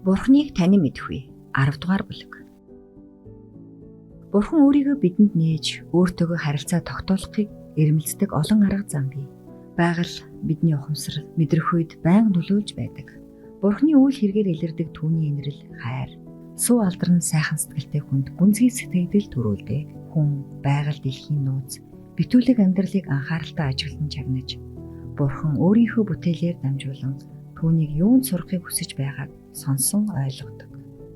Бурхныг танин мэдэх үе 10 дугаар бүлэг. Бурхан өөрийгөө бидэнд нээж өөртөөгөө харилцаа тогтоолохыг эрмэлздэг олон арга зам бий. Байгаль бидний ухамсар мэдрэх үед байнга нөлөөлж байдаг. Бурханы үйл хэрэгээр илэрдэг түүний инрэл, хайр, суу алдарн сайхан сэтгэлтэй хүнд гүнзгий сэтгэгдэл төрүүлдэг. Хүн, байгаль, дэлхийн нууц, битүүлэг амьдралыг анхааралтай ажиглан чагнаж, Бурхан өөрийнхөө бүтээлээр дамжуулан түүнийг юунд сурахыг хүсэж байгааг сонсон ойлгодог.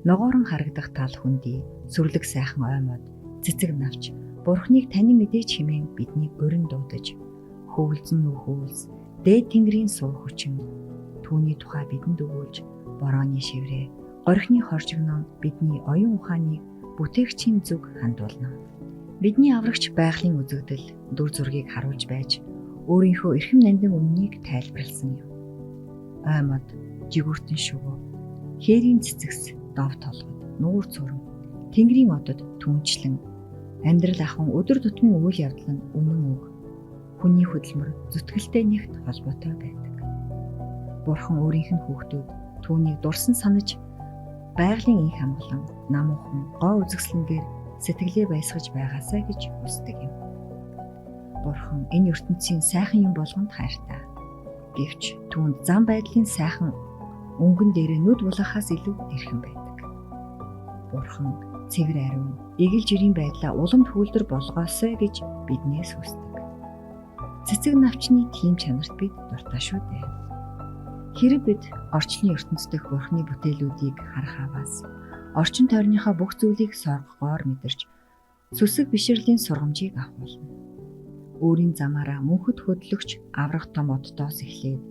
Ногоорон харагдах тал хүндий, сүрлэг сайхан оймод, цэцэг навч, Бурханыг танин мэдээч хэмээн биднийг өрн дуудаж, хөвөлзөн нөхөвлс, дээд тэнгэрийн суу хүчин, түүний тухай бидэнд өгүүлж, борооны шиврээ, горхины хоржигнон бидний оюун ухааныг бүтээгчийн зүг хандуулна. Бидний аврагч байгалийн үзэгдэл, дүр зургийг харуулж байж, өөрийнхөө эрхэм нандин үннийг тайлбарласан юм. Оймод, жигүүртэн шувуу, хээрийн цэцэгс, дов толгод, нуур цурам, тэнгэрийн одод түнчлэн, амьдрал ахын өдөр тутмын үйл явдал нь үнэн үг, хүний хөдөлмөр зүтгэлтэй нэгт холбоотой байдаг. Бурхан өөрийнх нь хүүхдүүд түүнийг дурсан санаж, байгалийн инх хамглан, намуухан, гоо үзэсгэлэнгээр сэтгэлээ баясгаж байгаасаа гэж хүсдэг юм. Бурхан энэ ертөнцийн сайхан юм болгонд хайртай. Гэвч түүнд зам байдлын сайхан өнгөн дээрээ нүд булахаас илүү эрхэм байдаг. Бурхан цэвэр ариун, эгэл жирийн байдлаа улам төвлөр болгоосой гэж биднээс хүсдэг. Цэцэг навчны тийм чанарт бид дуртай шүү дээ. Хэрэв бид орчлон ертөнцийн дэх Бурханы бүтээлүүдийг харах аваас орчин тойрныхоо бүх зүйлийг соргогоор мэдэрч сүсэг бишрлийн сургамжийг авах болно. Өөрийн замаараа мөнхөд хөдлөгч аврах том оддоос эхлээд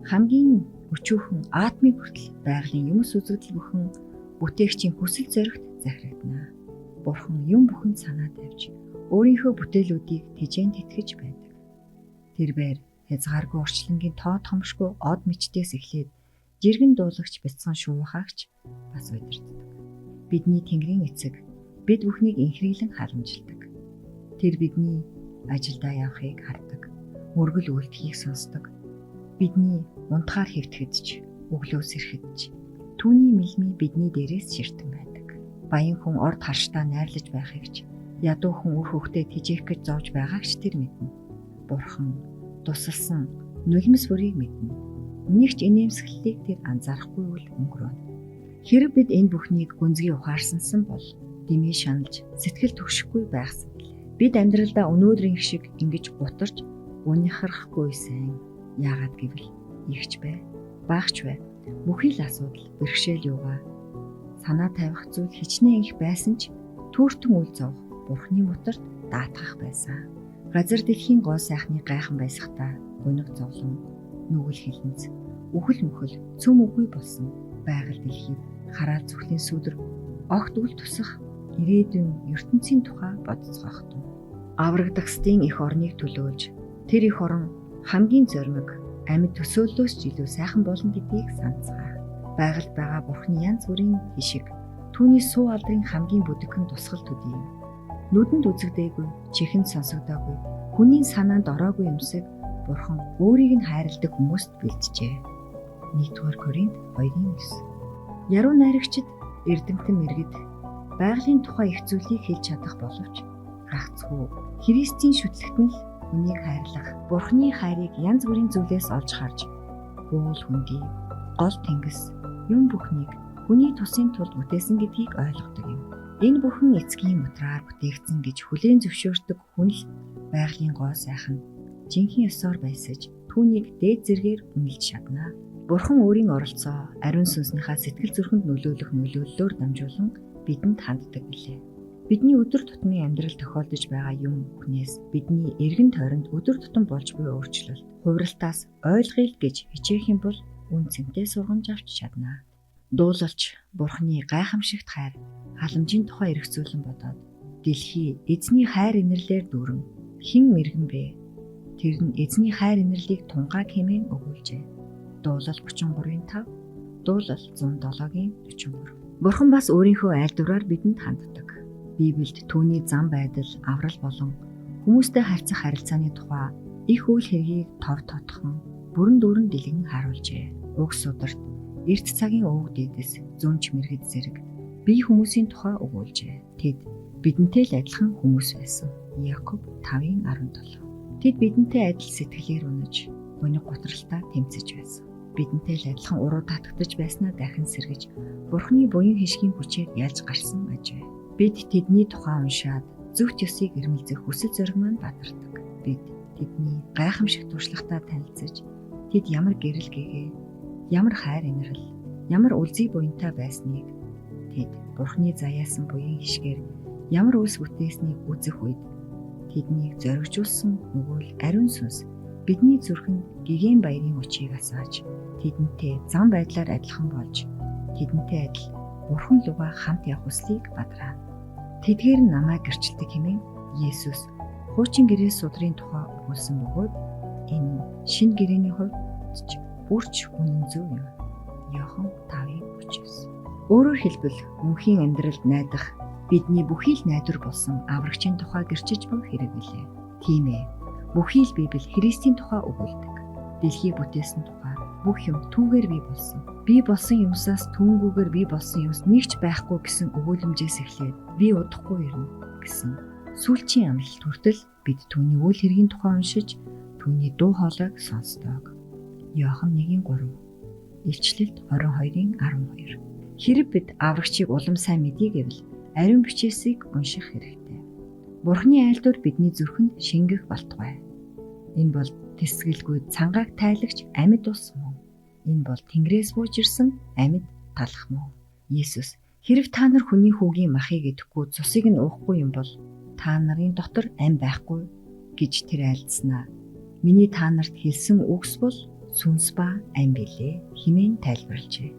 хамгийн өчүүхэн атмыг хүртэл байгалийн юмс үзэгдэл бүхэн бүтээгчийн хүсэл зоригт захирагдана. Бурхан юм бүхэнд санаа тавьж өөрийнхөө бүтээлүүдийг тэжээнд тэтгэж байдаг. Тэрбээр хязгааргүй орчлонгийн тоо томшгүй од мичдээс эхлээд жиргэн дуулагч бяцхан шуухаагч бас удирддаг. Бидний Тэнгэрийн эцэг бид бүхнийг инхрийлэн халамжилдаг. Тэр бидний ажилдаа явахыг хардаг. Мөргөл үйлдэхийг сонсдог. Бидний унтахаар хэвтгэж, өглөөс ирэхэд түүний мэлмий бидний дээрээс ширтэн байдаг. Баян хүн орд харштаа найрлаж байхыг ч, ядуу хүн үр хөвгтөө тэжээх гэж зовж байгааг ч тэр мэднэ. Бурхан тусалсан нулимс бүрийг мэднэ. Нэг ч инээмсэглэлийг тэр анзаарахгүй бол өнгөрөөнө. Хэрэв бид энэ бүхнийг гүнзгий ухаарсансан бол дэмий шаналж сэтгэл түгшихгүй байхсан билээ. Бид амьдралдаа өнөөдрийн шиг ингэж гутарч унихарахгүй сайн. Яагаад гэвэл ихч бай, багч бай. Бүхий л асуудал, бэрхшээл юугаа санаа тавих зүйл хичнээн их байсан ч түүртэн үл зовх Бурханы мутарт даатгах байсан. Газар дэлхийн гоо сайхны гайхан байсахтаа гуниг зовлон, нүгэл хилэнц, үхэл мөхөл цөм үгүй болсон байгаль дэлхийд хараал зүхлийн сүдэр огт үл тусах ирээдүйн ертөнцийн тухай бодцоохтун. Аврагдахстын их орныг төлөөлж тэр их орон хамгийн зоримог амьд төсөөллөөс ч илүү сайхан болно гэдгийг санацгаа. Байгальд байгаа Бурханы янз бүрийн хишиг түүний суу алдрын хамгийн бүдэгхэн тусгал төдий юм. Нүдэнд үзэгдээгүй, чихэнд сонсогдоогүй, хүний санаанд ороогүй юмсыг Бурхан өөрийг нь хайрладаг хүмүүст бэлджээ. 1-р Коринт 2:9. Яруу найрагчид эрдэмтэн мэргэд байгалийн тухай их зүйлийг хэлж чадах боловч гагцхүү Христийн шүтлэгтэн л хүнийг хайрлах, Бурханы хайрыг янз бүрийн зүйлээс олж харж, уул хүндий, гол тэнгис, юм бүхнийг хүний тусын тулд бүтээсэн гэдгийг ойлгодог юм. Энэ бүхэн эцгийн мутраар бүтээгдсэн гэж хүлээн зөвшөөрдөг хүн л байгалийн гоо сайхан жинхэнэ ёсоор байсаж түүнийг дээд зэргээр үнэлж чадна. Бурхан өөрийн оролцоо ариун сүнснийхаа сэтгэл зүрхэнд нөлөөлөх нөлөөллөөр дамжуулан бидэнд ханддаг билээ. Бидний өдөр тутмын амьдрал тохиолдож байгаа юм бүхнээс бидний эргэн тойронд өдөр тутам болж буй өөрчлөлт, хувиралтаас ойлгъё гэж хичээх юм бол үн цэнтэй сургамж авч чадна. Дуулалч Бурханы гайхамшигт хайр, халамжийн тухай эргцүүлэн бодоод дэлхий эзний хайр инэрлээр дүүрэн хэн мэргэн бэ? Тэр нь эзний хайр инэрлийг тунгааг хэмээн өгүүлжээ. Дуулал 33:5, дуулал 107:43. Бурхан бас өөрийнхөө айлдвараар бидэнд ханддаг. Библиэд түүний зам байдал, аврал болон хүмүүстэй харьцах харилцааны тухай их үйл хэргийг тов тодхон бүрэн дүүрэн дэлгэн харуулжээ. Уг сударт эрт цагийн өвөг дээдэс зөнч мэрэгд зэрэг бие хүмүүсийн тухай өгүүлжээ. Тэд бидэнтэй л адилхан хүмүүс байсан. Якоб 5:17. Тэд бидэнтэй адил сэтгэлээр үнэж, гуниг готролтой тэмцэж байсан. Бидэнтэй л адилхан уруу татагдж байснаа дахин сэргэж, Бурхны буян хишгийн хүчээр ялж гарсан ажээ. Бид тэдний тухай уншаад зөвхт ёсыг эрмэлзэх хүсэл зориг маань бадардаг. Бид тэдний гайхамшигт туршлагатай танилцж, тэд ямар гэрэл гэгээ, ямар хайр инрэл, ямар үлзий буянтай байсныг, тэд Бурхны заяасан буян хишгээр ямар үлс бүтээснийг үзэх үед тэднийг зоригжуулсан өгөөл ариун сүнс бидний зүрхэнд гэгэн баярын учийг асааж, тэдэнтэй зам байдлаар адилхан болж, тэдэнтэй адил Бурхан луга хамт явах хүслийг бадраа. Тэдгээр нь намайг гэрчилдэг хэмээн Есүс хуучин гэрээ судрын тухай өгүүлсэн бөгөөд энэ шинэ гэрээний хувьд ч бүрч үнэн зөв юм. Иохан 5:39. Өөрөөр хэлбэл мөнхийн амьдралд найдах бидний бүхий л найдвар болсон аврагчийн тухай гэрчиж буй хэрэг билээ. Тийм ээ. Бүхий л Библи Христийн тухай өгүүлдэг. Дэлхийг бүтээсэн тухай бүх юм түүгээр бий болсон. Бий болсон юмсаас түүнгүүгээр бий болсон юмс нэгч байхгүй гэсэн өгүүлэмжээс эхлээд би удахгүй ирнэ гэсэн сүүлчийн амлалт хүртэл бид түүний үйл хэргийн тухай уншиж, түүний дуу хоолойг сонсдог. Иохан 1:3. Илчлэлт 22:12. Хэрэг бид аврагчийг улам сайн мэдье гэвэл ариун бичээсийг унших хэрэгтэй. Бурхны айлдвар бидний зүрхэнд шингэх болтугай. Энэ бол тэсгэлгүй цангааг тайлагч амьд ус мөн. Энэ бол Тэнгэрээс бууж ирсэн амьд талах мөн. Есүс хэрв та нар хүний хүүгийн махыг идэхгүй цусыг нь уухгүй юм бол та нарын дотор ам байхгүй гэж тэр айлдснаа. Миний та нарт хэлсэн үгс бол сүнс ба ам билээ хэмээн тайлбарлажээ.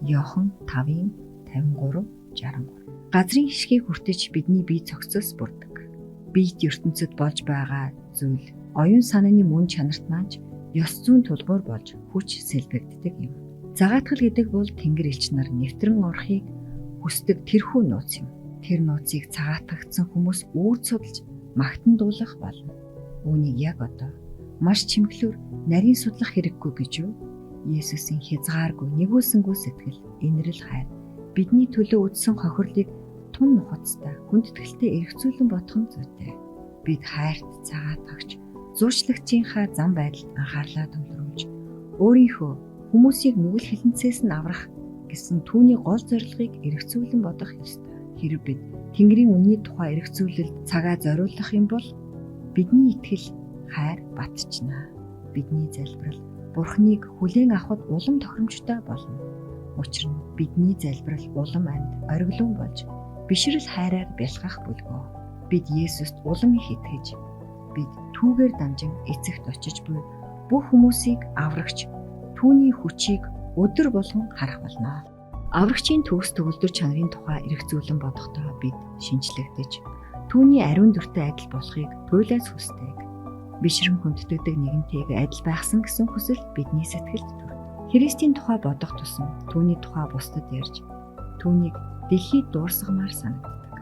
Иохан 5:53-63. Газрын хишгийг хүртэж бидний бие цогцос бүрдэг. Биет ертөнцид болж байгаа зүйл оюун санааны мөн чанарт маань ёс зүйн тулгуур болж хүч сэлбэгддэг юм. Загаатгал гэдэг бол Тэнгэр элч нар нэвтрэн орохыг хүсдэг тэрхүү нууц юм. Тэр нууцыг цагаатгагдсан хүмүүс үрд судалж магтан дуулах болно. Үүнийг яг одоо маш чимэглүүр нарийн судлах хэрэггүй гэж юу? Есүсийн хязгааргүй нэгүүлсэнгүй сэтгэл, инрэл хайр бидний төлөө үдсэн хохирлыг тун нухацтай, хүндэтгэлтэй эргцүүлэн бодох нь зүйтэй. Бид хайрт цагаатгагч, зуучлагчийнхаа зам байдалд анхаарлаа төвлөрүүлж, өөрийнхөө хүмүүсийг нүгэл хилэнцээс нь аврах гэсэн түүний гол зорилгыг эргцүүлэн бодох ёстой. Хэрэг бид Тэнгэрийн үнний тухай эргцүүлэлд цагаа зориулах юм бол бидний итгэл, хайр батчнаа. Бидний залбирал Бурхныг хүлээн авахд улам тохиромжтой болно. Учир нь бидний залбирал улам амьд, ориглон болж бишрэл хайраар бэлгах бүлгөө. Бид Есүст улам их итгэж, бид түүгээр дамжин эцэгт очиж буй бүх хүмүүсийг аврагч, түүний хүчийг өдөр болгон харах болно. Аврагчийн төгс төгөлдөр чанарын тухай эргцүүлэн бодохдоо бид шинжлэгдэж, түүний ариун дүртэй адил болохыг туйлаас хүсдэг. Бишрэн хүндэтгдэг нэгэнтэйг адил байхсан гэсэн хүсэл бидний сэтгэлд төрдөг. Христийн тухай бодох тусам түүний тухай бусдад ярьж, түүнийг дэлхийд дуурсгамаар санагддаг.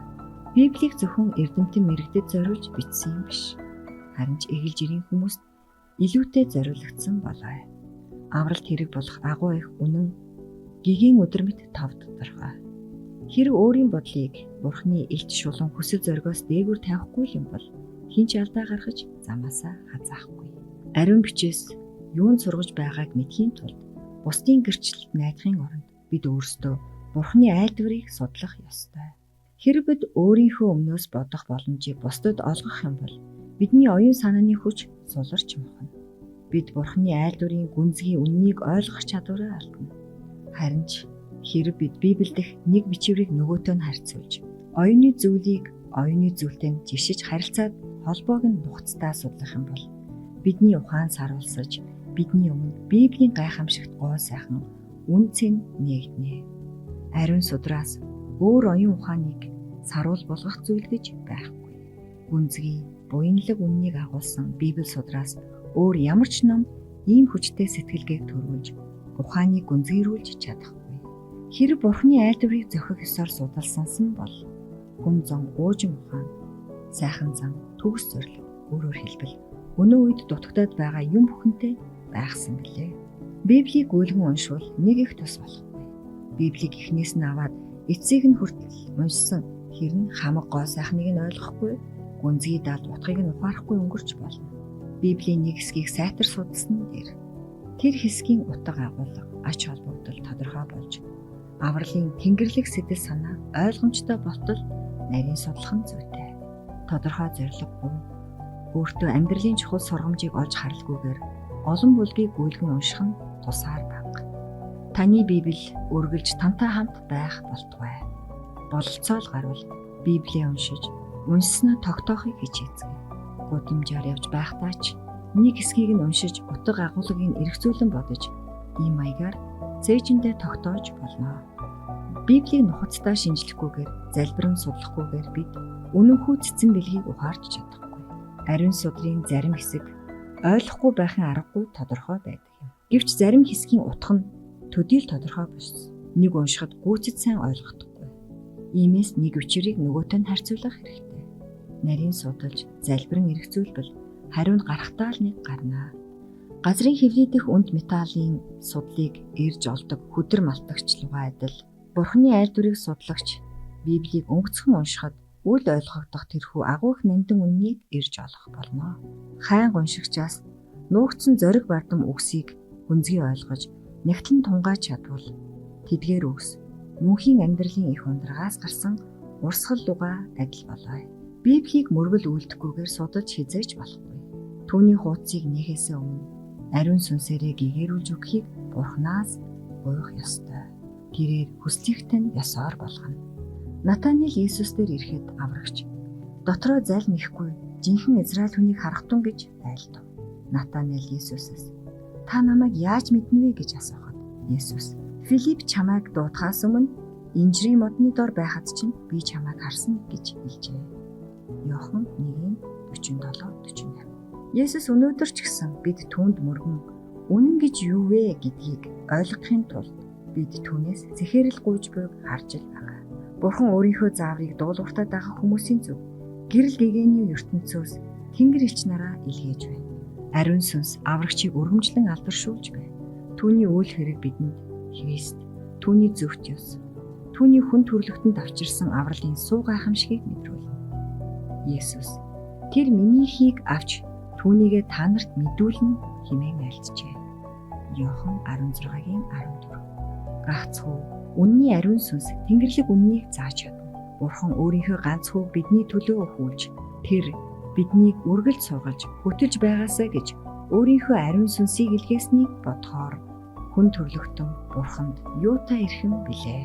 Библийг зөвхөн эрдэмтэн мэрэгдэд зориулж бичсэн юм биш. Харин ч эгэл жирийн хүмүүст илүүтэй зориулагдсан болоо. Авралт хэрэг болох агуу их үнэн гигийн өдөр мэт тав тодорхой. Хэрэг өөрийн бодлыг Бурхны илт шулуун хүсэл зоригоос дээгүүр тавихгүй юм бол хинч алдаа гаргаж замаасаа хазаахгүй. Ариун бичээс юунд сургаж байгааг мэдхийн тулд бусдын гэрчлэлд найдахын оронд бид өөрсдөө Бурхны айлдварыг судлах ёстой. Хэрэг бид өөрийнхөө өмнөөс бодох боломжийг бусдад олгох юм бол бидний оюун санааны хүч суларч мохно. Бид Бурхны айлдварын гүнзгий үннийг ойлгох чадвараа алдна. Харин ч хэрэг бид Библиэдх нэг бичвэрийг нөгөөтөө нь харьцуулж, оюуны зүйлийг оюуны зүйлтэй жишиж харилцаад холбоог нь нухацтай судлах юм бол бидний ухаан саруулсаж, бидний өмнө Библийн гайхамшигт гоо сайхан үнцэн нэгднэ. Ариун судраас өөр оюун ухааныг саруул болгох зүйл гэж байхгүй. Гүнзгий, буянлаг үннийг агуулсан Библи судраас өөр ямар ч ном ийм хүчтэй сэтгэлгээг төрүүлж, ухааныг гүнзгийрүүлж чадахгүй. Хэрэг Бурхны айлдварыг зохих ёсоор судалсансан бол хүн зам уужин ухаан, сайхан зам, төгс зориг, өөрөөр хэлбэл өнөө үед дутагдаад байгаа юм бүхэнтэй байхсан билээ. Библийг гүйлгэн уншвал нэг их тус болохгүй. Библийг эхнээс нь аваад эцсийг нь хүртэл уншсан хэрн хамаг гоо сайхныг нь ойлгохгүй, гүнзгий дал утгыг нь ухаарахгүй өнгөрч болно. Библийн нэг хэсгийг сайтар судалсан дээр тэр хэсгийн утга агуулга, ач холбогдол тодорхой болж авралын тэнгэрлэг сэтэл санаа ойлгомжтой болтол нарийн судлах нь зүйтэй. Тодорхой зорилгогүй өөртөө амьдралын чухал сургамжийг олж харалгүйгээр олон бүлгийг гүйлгэн унших нь тусаар баг. Таны Библи үргэлж тантай хамт байх болтугай. Бололцоол гарвал Библийг уншснаа тогтоохыг хичээцгээе. Гудамжаар явж байхдаа ч нэг хэсгийг нь уншиж утга агуулгыг эргцүүлэн бодож ийм маягаар цээжиндээ тогтоож болно. Библийг нухацтай шинжлэхгүйгээр, залбирэн судлахгүйгээр бид үнэнхүү цэцэн бэлгийг ухаарч чадахгүй. Ариун судрын зарим хэсэг ойлгохгүй байхын аргагүй тодорхой байдаг юм. Гэвч зарим хэсгийн утга нь төдийл тодорхой бус. Нэг уншихад гүйцэд сайн ойлгохдоггүй. Иймээс нэг учрыг нөгөөтэй нь харьцуулах хэрэгтэй. Нарийн судалж, залбирэн эргцүүлбэл хариу нь гарахтаа л нэг гарнаа. Газрын хэвлий дэх үнд металлын судлыг ирж олдог хүдэр малтагч луга адил Бурхны аль дүрийг судлагч Библийг өнгөцхөн уншихад үл ойлгогдох тэрхүү агуу их нандин үннийг ирж олох болно. Хайн уншигчаас нуугдсан зориг бардам үгсийг гүнзгий ойлгож нягтлан тунгааж чадвал тэдгээр үгс мөнхийн амьдралын их ундрагаас гарсан урсгал луга адил болоо. Библийг мөргөл үлдэхгүйгээр судалж хизээж болохгүй. Түүний хуудсыг нэхээсээ өмнө ариун сүнсээрээ гэгэрүүлж өгөхийг Бурханаас гуйх ёстой. Тэрээр хүслийгтэн ясаар болгоно. Натаниэл Иесус дээр ирэхэд аврагч дотроо залмихгүй жинхэнэ Израиль хүнийг харах тун гэж айлдав. Натаниэл Иесусээс та намайг яаж мэднэ вэ гэж асуухад Иесус Филипп чамайг дуудахаас өмнө инжирийн модны дор байхад чинь би чамайг харсан гэж хэлжээ. Иохан 1:47-48. Есүс өнөөдөр ч гэсэн бид түүнд мөргөн үнэн гэж юу вэ гэдгийг ойлгохын тулд бид түүнээс зэхэрэл гуйж буйг харж л байгаа. Бурхан өөрийнхөө зааврыг дуулууртаа дагах хүмүүсийн зөв гэрэл гэгэний ертөнцөөс Тэнгэр элч нараа илгээж байна. Ариун сүнс аврагчийг өргөмжлөн алдаршуулж байна. Түүний үйл хэрэг бидэнд Христ, түүний зөвхт ёс, түүний хүн төрлөختөнд авчирсан авралын суу гайхамшигыг мэдрүүлнэ. Есүс тэр минийхийг авч түүнийгээ та нарт мэдүүлнэ хэмээн альцжээ. Иохан 16:14. Гагцхүү үнний ариун сүнс Тэнгэрлэг үннийг зааж чадна. Бурхан өөрийнхөө ганц хүүг бидний төлөө өгүүлж тэр биднийг үргэлж сургаж хөтөлж байгаасаа гэж өөрийнхөө ариун сүнсийг илгээснийг бодохоор хүн төрлөختөн Бурханд юутай ирхэн билээ.